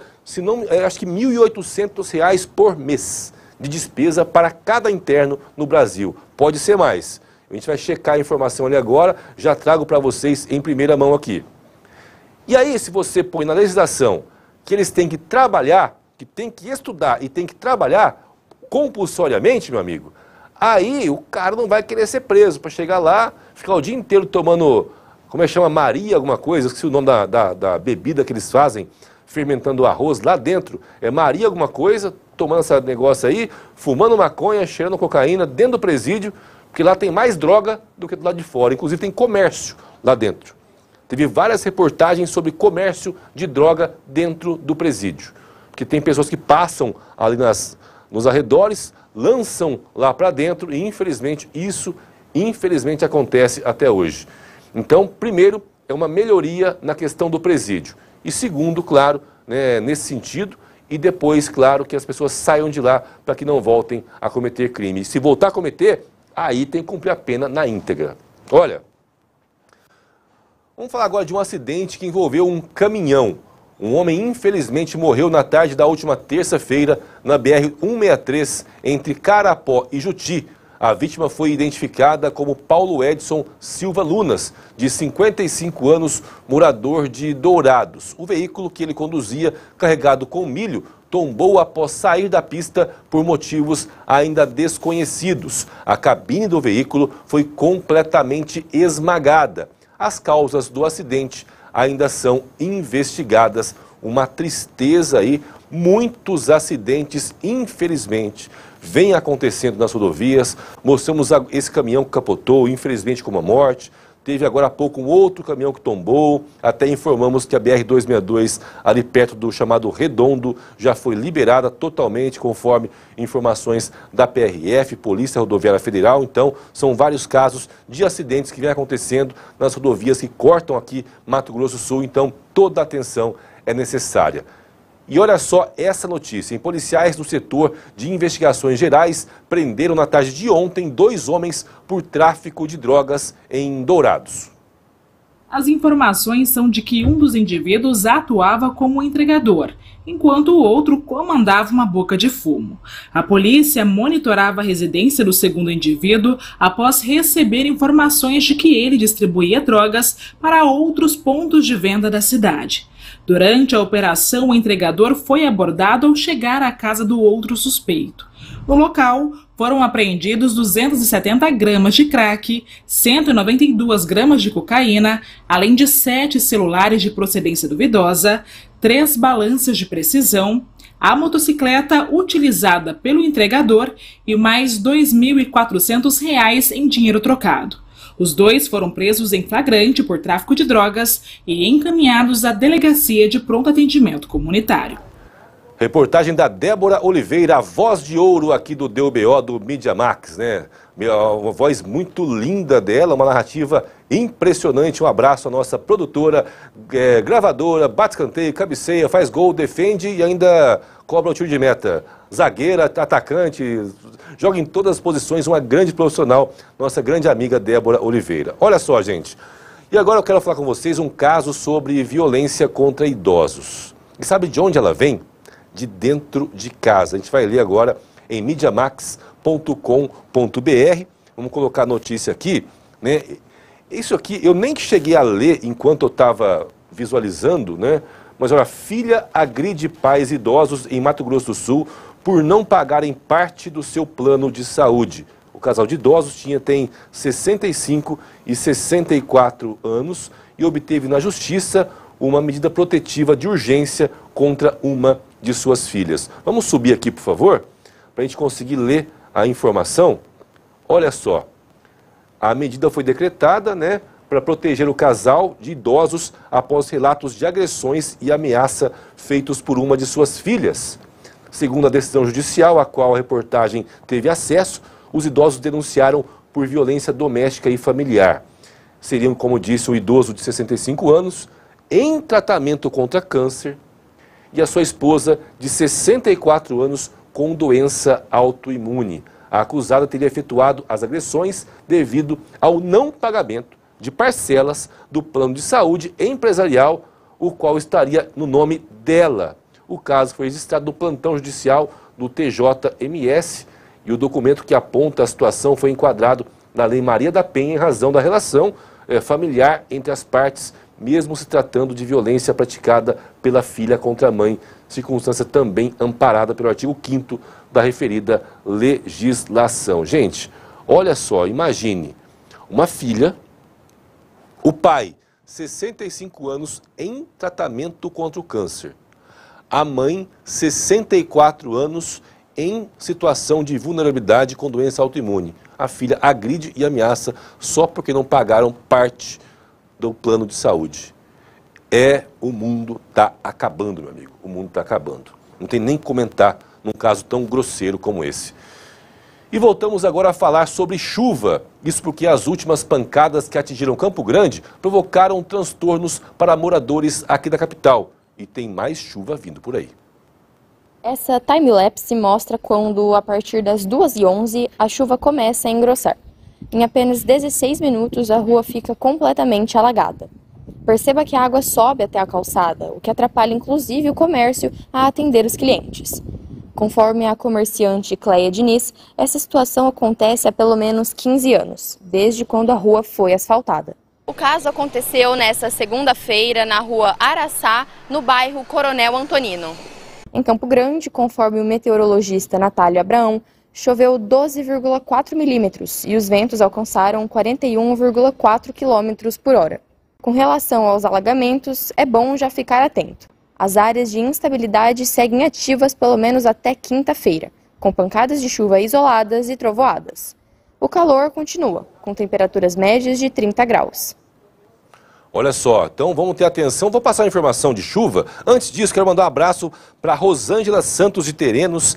acho que R$ 1.800 por mês de despesa para cada interno no Brasil. Pode ser mais. A gente vai checar a informação ali agora, já trago para vocês em primeira mão aqui. E aí, se você põe na legislação que eles têm que trabalhar, que têm que estudar e têm que trabalhar compulsoriamente, meu amigo, aí o cara não vai querer ser preso para chegar lá, ficar o dia inteiro tomando, como é que chama, Maria alguma coisa, esqueci o nome da bebida que eles fazem, fermentando arroz lá dentro, é Maria alguma coisa, tomando esse negócio aí, fumando maconha, cheirando cocaína dentro do presídio, porque lá tem mais droga do que do lado de fora, inclusive tem comércio lá dentro. Teve várias reportagens sobre comércio de droga dentro do presídio, porque tem pessoas que passam ali nos arredores, lançam lá para dentro e infelizmente isso acontece até hoje. Então, primeiro, é uma melhoria na questão do presídio. E segundo, claro, né, nesse sentido, e depois, claro, que as pessoas saiam de lá para que não voltem a cometer crime. E se voltar a cometer, aí tem que cumprir a pena na íntegra. Olha, vamos falar agora de um acidente que envolveu um caminhão. Um homem infelizmente morreu na tarde da última terça-feira na BR-163 entre Carapó e Juti. A vítima foi identificada como Paulo Edson Silva Lunas, de 55 anos, morador de Dourados. O veículo que ele conduzia, carregado com milho, tombou após sair da pista por motivos ainda desconhecidos. A cabine do veículo foi completamente esmagada. As causas do acidente ainda são investigadas. Uma tristeza aí, muitos acidentes, infelizmente, vem acontecendo nas rodovias. Mostramos esse caminhão que capotou, infelizmente com uma morte. Teve agora há pouco um outro caminhão que tombou. Até informamos que a BR-262, ali perto do chamado Redondo, já foi liberada totalmente, conforme informações da PRF, Polícia Rodoviária Federal. Então, são vários casos de acidentes que vêm acontecendo nas rodovias que cortam aqui Mato Grosso do Sul. Então, toda a atenção é necessária. E olha só essa notícia, em policiais do setor de investigações gerais prenderam na tarde de ontem 2 homens por tráfico de drogas em Dourados. As informações são de que um dos indivíduos atuava como entregador, enquanto o outro comandava uma boca de fumo. A polícia monitorava a residência do segundo indivíduo após receber informações de que ele distribuía drogas para outros pontos de venda da cidade. Durante a operação, o entregador foi abordado ao chegar à casa do outro suspeito. No local, foram apreendidos 270 gramas de crack, 192 gramas de cocaína, além de 7 celulares de procedência duvidosa, 3 balanças de precisão, a motocicleta utilizada pelo entregador e mais R$ 2.400 em dinheiro trocado. Os 2 foram presos em flagrante por tráfico de drogas e encaminhados à Delegacia de Pronto Atendimento Comunitário. Reportagem da Débora Oliveira, a voz de ouro aqui do DOBO, do Mídia Max, né? Uma voz muito linda dela, uma narrativa Impressionante, um abraço à nossa produtora, gravadora, bate escanteio, cabeceia, faz gol, defende e ainda cobra o tiro de meta. Zagueira, atacante, joga em todas as posições, uma grande profissional, nossa grande amiga Débora Oliveira. Olha só, gente, e agora eu quero falar com vocês um caso sobre violência contra idosos. E sabe de onde ela vem? De dentro de casa. A gente vai ler agora em mediamax.com.br. Vamos colocar a notícia aqui, né? Isso aqui eu nem cheguei a ler enquanto eu estava visualizando, né? Mas olha, filha agride pais idosos em Mato Grosso do Sul por não pagarem parte do seu plano de saúde. O casal de idosos tem 65 e 64 anos e obteve na justiça uma medida protetiva de urgência contra uma de suas filhas. Vamos subir aqui, por favor, para a gente conseguir ler a informação. Olha só, a medida foi decretada, né, para proteger o casal de idosos após relatos de agressões e ameaça feitos por uma de suas filhas. Segundo a decisão judicial, a qual a reportagem teve acesso, os idosos denunciaram por violência doméstica e familiar. Seriam, como disse, um idoso de 65 anos, em tratamento contra câncer, e a sua esposa de 64 anos com doença autoimune. A acusada teria efetuado as agressões devido ao não pagamento de parcelas do plano de saúde empresarial, o qual estaria no nome dela. O caso foi registrado no plantão judicial do TJMS e o documento que aponta a situação foi enquadrado na Lei Maria da Penha em razão da relação familiar entre as partes, mesmo se tratando de violência praticada pela filha contra a mãe, circunstância também amparada pelo artigo 5º da referida legislação. Gente, olha só, imagine, uma filha, o pai, 65 anos, em tratamento contra o câncer. A mãe, 64 anos, em situação de vulnerabilidade com doença autoimune. A filha agride e ameaça só porque não pagaram parte do plano de saúde. O mundo está acabando, meu amigo. O mundo está acabando. Não tem nem que comentar num caso tão grosseiro como esse. E voltamos agora a falar sobre chuva. Isso porque as últimas pancadas que atingiram Campo Grande provocaram transtornos para moradores aqui da capital. E tem mais chuva vindo por aí. Essa time-lapse mostra quando, a partir das 2h11, a chuva começa a engrossar. Em apenas 16 minutos, a rua fica completamente alagada. Perceba que a água sobe até a calçada, o que atrapalha inclusive o comércio a atender os clientes. Conforme a comerciante Cleia Diniz, essa situação acontece há pelo menos 15 anos, desde quando a rua foi asfaltada. O caso aconteceu nesta segunda-feira na rua Araçá, no bairro Coronel Antonino. Em Campo Grande, conforme o meteorologista Natálio Abraão, choveu 12,4 milímetros e os ventos alcançaram 41,4 quilômetros por hora. Com relação aos alagamentos, é bom já ficar atento. As áreas de instabilidade seguem ativas pelo menos até quinta-feira, com pancadas de chuva isoladas e trovoadas. O calor continua, com temperaturas médias de 30 graus. Olha só, então vamos ter atenção, vou passar a informação de chuva. Antes disso, quero mandar um abraço para Rosângela Santos de Terenos,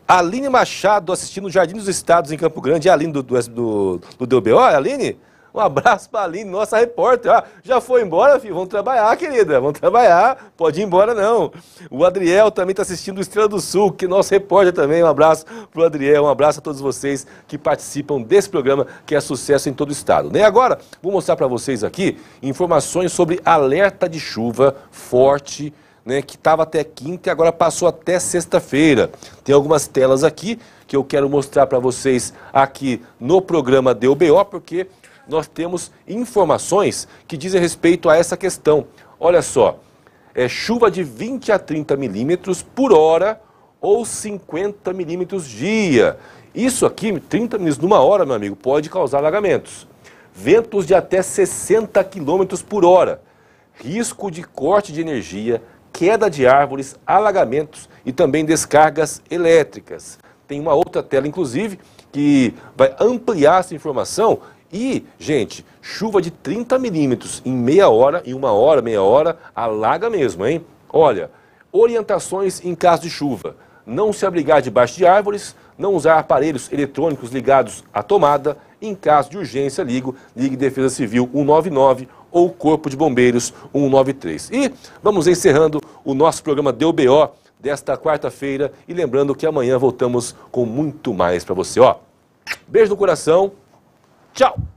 Aline Machado assistindo o Jardim dos Estados em Campo Grande. É a Aline do DBO, Aline? Um abraço para a Aline, nossa repórter. Já foi embora, filho? Vamos trabalhar, querida. Vamos trabalhar. Pode ir embora, não. O Adriel também está assistindo o Estrela do Sul, que é nosso repórter também. Um abraço para o Adriel, um abraço a todos vocês que participam desse programa, que é sucesso em todo o estado. E agora, vou mostrar para vocês aqui informações sobre alerta de chuva forte, né, que estava até quinta e agora passou até sexta-feira. Tem algumas telas aqui que eu quero mostrar para vocês aqui no programa DBO, porque nós temos informações que dizem respeito a essa questão. Olha só, chuva de 20 a 30 milímetros por hora ou 50 milímetros dia. Isso aqui, 30 milímetros numa hora, meu amigo, pode causar alagamentos. Ventos de até 60 quilômetros por hora. Risco de corte de energia, queda de árvores, alagamentos e também descargas elétricas. Tem uma outra tela, inclusive, que vai ampliar essa informação. E, gente, chuva de 30 milímetros em meia hora, em uma hora, meia hora, alaga mesmo, hein? Olha, orientações em caso de chuva. não se abrigar debaixo de árvores, não usar aparelhos eletrônicos ligados à tomada. Em caso de urgência, ligue Defesa Civil 199 ou Corpo de Bombeiros 193. E vamos encerrando o nosso programa DBO desta quarta-feira e lembrando que amanhã voltamos com muito mais para você. Beijo no coração, tchau!